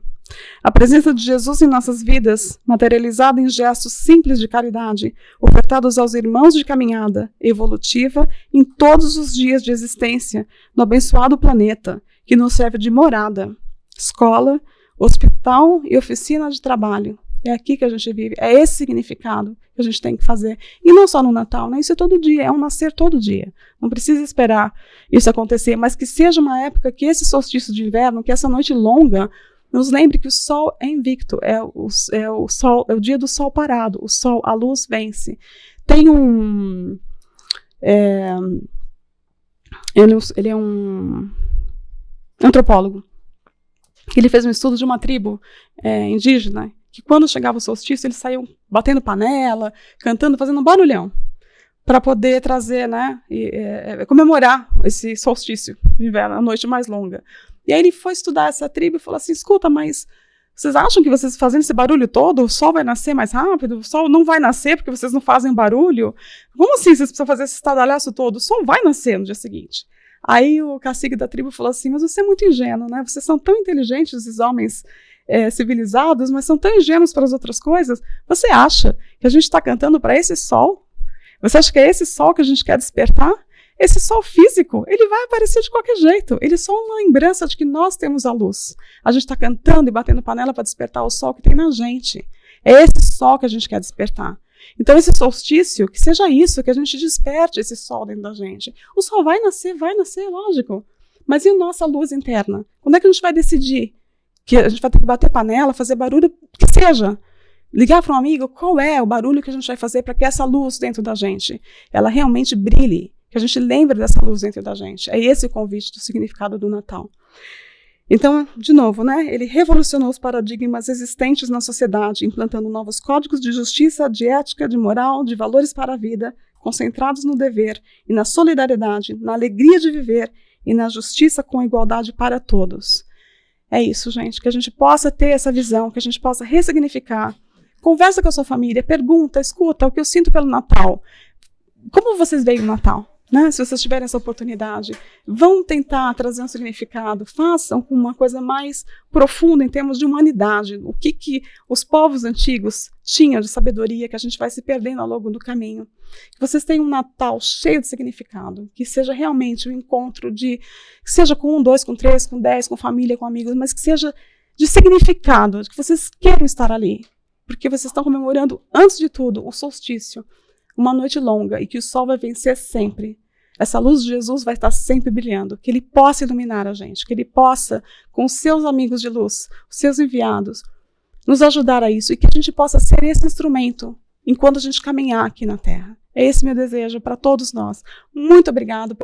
A presença de Jesus em nossas vidas, materializada em gestos simples de caridade, ofertados aos irmãos de caminhada evolutiva em todos os dias de existência, no abençoado planeta, que nos serve de morada, escola, hospital e oficina de trabalho. É aqui que a gente vive, é esse significado que a gente tem que fazer. E não só no Natal, né? Isso é todo dia, é um nascer todo dia. Não precisa esperar isso acontecer, mas que seja uma época que esse solstício de inverno, que essa noite longa, Nos lembre que o sol é invicto, é o dia do sol parado, o sol, a luz vence. Tem um... ele é um antropólogo. Ele fez um estudo de uma tribo indígena, que quando chegava o solstício, eles saíam batendo panela, cantando, fazendo um barulhão, para poder trazer, né, comemorar esse solstício de inverno, a noite mais longa. E aí ele foi estudar essa tribo e falou assim, escuta, mas vocês acham que vocês fazendo esse barulho todo, o sol vai nascer mais rápido? O sol não vai nascer porque vocês não fazem barulho? Como assim vocês precisam fazer esse estardalhaço todo? O sol vai nascer no dia seguinte. Aí o cacique da tribo falou assim, mas você é muito ingênuo, né? Vocês são tão inteligentes, esses homens civilizados, mas são tão ingênuos para as outras coisas. Você acha que a gente está cantando para esse sol? Você acha que é esse sol que a gente quer despertar? Esse sol físico, ele vai aparecer de qualquer jeito. Ele é só uma lembrança de que nós temos a luz. A gente está cantando e batendo panela para despertar o sol que tem na gente. É esse sol que a gente quer despertar. Então esse solstício, que seja isso, que a gente desperte esse sol dentro da gente. O sol vai nascer, lógico. Mas e a nossa luz interna? Quando é que a gente vai decidir que a gente vai ter que bater panela, fazer barulho, que seja? Ligar para um amigo, qual é o barulho que a gente vai fazer para que essa luz dentro da gente, ela realmente brilhe, que a gente lembre dessa luz dentro da gente. É esse o convite do significado do Natal. Então, de novo, né, ele revolucionou os paradigmas existentes na sociedade, implantando novos códigos de justiça, de ética, de moral, de valores para a vida, concentrados no dever e na solidariedade, na alegria de viver e na justiça com igualdade para todos. É isso, gente, que a gente possa ter essa visão, que a gente possa ressignificar. Conversa com a sua família, pergunta, escuta o que eu sinto pelo Natal. Como vocês veem o Natal? Né? Se vocês tiverem essa oportunidade, vão tentar trazer um significado, façam com uma coisa mais profunda em termos de humanidade, o que os povos antigos tinham de sabedoria que a gente vai se perdendo ao longo do caminho. Que vocês tenham um Natal cheio de significado, que seja realmente um encontro que seja com 1, 2, com 3, com 10, com família, com amigos, mas que seja de significado, que vocês queiram estar ali, porque vocês estão comemorando, antes de tudo, o solstício, uma noite longa, e que o sol vai vencer sempre. Essa luz de Jesus vai estar sempre brilhando, que ele possa iluminar a gente, que ele possa, com os seus amigos de luz, os seus enviados, nos ajudar a isso, e que a gente possa ser esse instrumento enquanto a gente caminhar aqui na Terra. É esse meu desejo para todos nós. Muito obrigado.